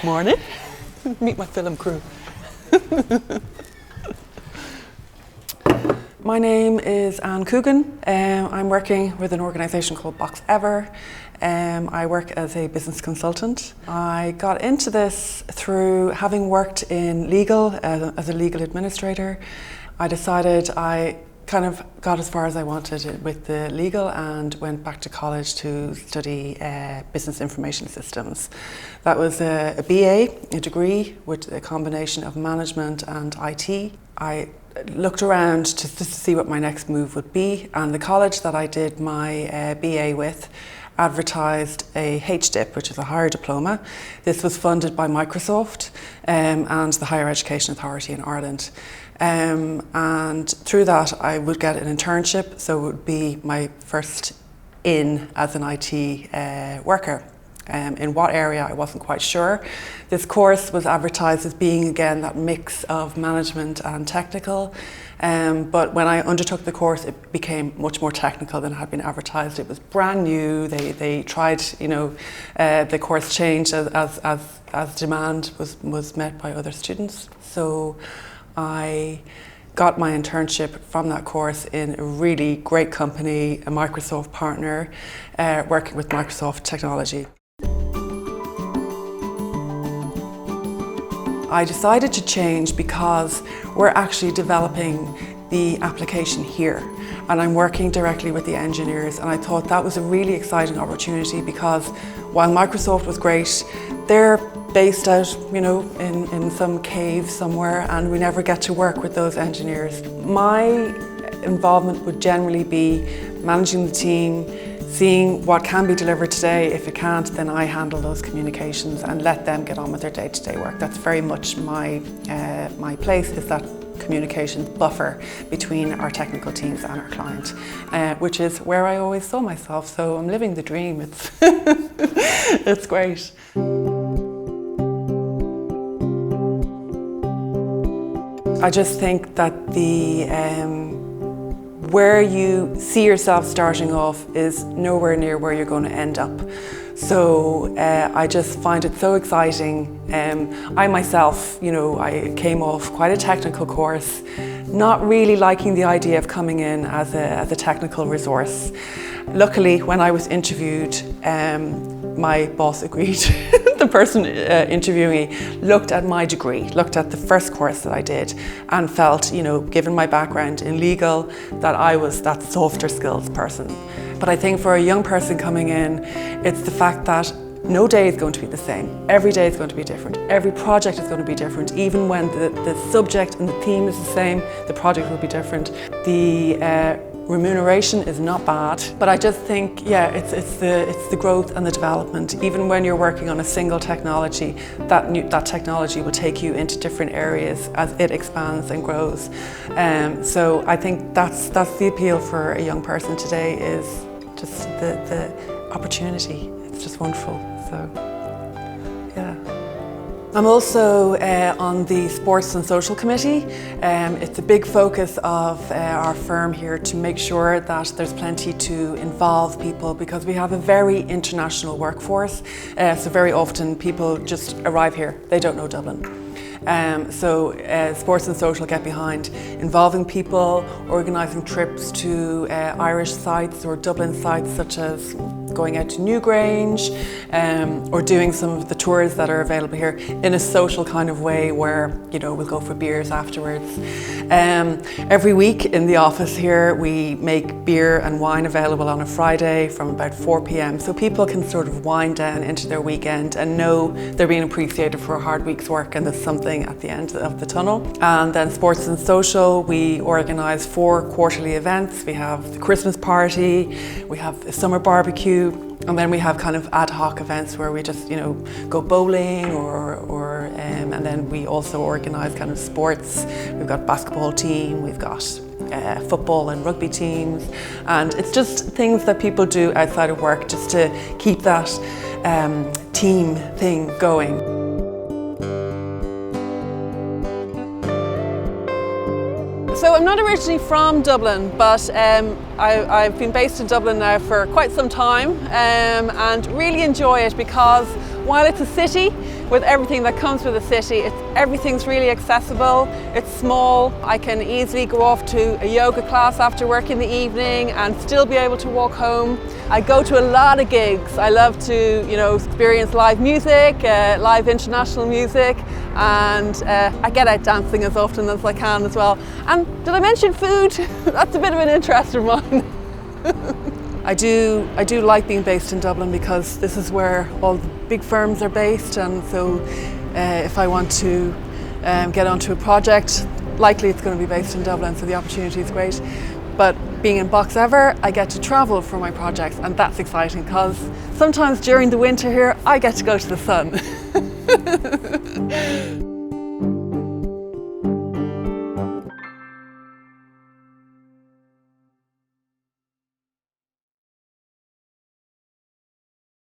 Morning. Meet my film crew. My name is Coogan. I'm working with an organisation called Box Ever. I work as a business consultant. I got into this through having worked in legal as a legal administrator. I decided I kind of got as far as I wanted with the legal and went back to college to study business information systems. That was a BA, a degree with a combination of management and IT. I looked around to see what my next move would be, and the college that I did my BA with advertised a HDIP, which is a higher diploma. This was funded by Microsoft and the Higher Education Authority in Ireland. And through that I would get an internship, so it would be my first in as an IT worker. In what area I wasn't quite sure. This course was advertised as being again that mix of management and technical, but when I undertook the course it became much more technical than had been advertised. It was brand new. They tried, the course changed as demand was met by other students. So I got my internship from that course in a really great company, a Microsoft partner, working with Microsoft technology. I decided to change because we're actually developing the application here, and I'm working directly with the engineers, and I thought that was a really exciting opportunity because while Microsoft was great, they're based out, in some cave somewhere, and we never get to work with those engineers. My involvement would generally be managing the team, seeing what can be delivered today. If it can't, then I handle those communications and let them get on with their day-to-day work. That's very much my place, is that communication buffer between our technical teams and our client, which is where I always saw myself. So I'm living the dream. It's, it's great. I just think that where you see yourself starting off is nowhere near where you're going to end up. So I just find it so exciting. I myself, I came off quite a technical course, not really liking the idea of coming in as a technical resource. Luckily, when I was interviewed, my boss agreed. The person interviewing me looked at my degree, looked at the first course that I did, and felt, given my background in legal, that I was that softer skills person. But I think for a young person coming in, it's the fact that no day is going to be the same. Every day is going to be different. Every project is going to be different. Even when the subject and the theme is the same, the project will be different. The remuneration is not bad, but I just think, it's the growth and the development. Even when you're working on a single technology, that technology will take you into different areas as it expands and grows. So I think that's the appeal for a young person today, is just the opportunity. It's just wonderful. So, yeah. I'm also on the Sports and Social Committee. It's a big focus of our firm here to make sure that there's plenty to involve people, because we have a very international workforce. So very often people just arrive here, they don't know Dublin. So Sports and Social get behind involving people, organising trips to Irish sites or Dublin sites, such as going out to Newgrange, or doing some of the tours that are available here in a social kind of way where, we'll go for beers afterwards. Every week in the office here, we make beer and wine available on a Friday from about 4 p.m. so people can sort of wind down into their weekend and know they're being appreciated for a hard week's work and there's something at the end of the tunnel. And then Sports and Social, we organise 4 quarterly events. We have the Christmas party, we have a summer barbecue, and then we have kind of ad hoc events where we just, go bowling and then we also organise kind of sports. We've got basketball team, we've got football and rugby teams, and it's just things that people do outside of work just to keep that team thing going. So I'm not originally from Dublin, but I've been based in Dublin now for quite some time and really enjoy it because while it's a city, with everything that comes with the city. Everything's really accessible, it's small. I can easily go off to a yoga class after work in the evening and still be able to walk home. I go to a lot of gigs. I love to, experience live music, live international music, and I get out dancing as often as I can as well. And did I mention food? That's a bit of an interest of mine. I do like being based in Dublin because this is where all the big firms are based, and so if I want to get onto a project, likely it's going to be based in Dublin, so the opportunity is great. But being in Box Ever, I get to travel for my projects, and that's exciting because sometimes during the winter here I get to go to the sun.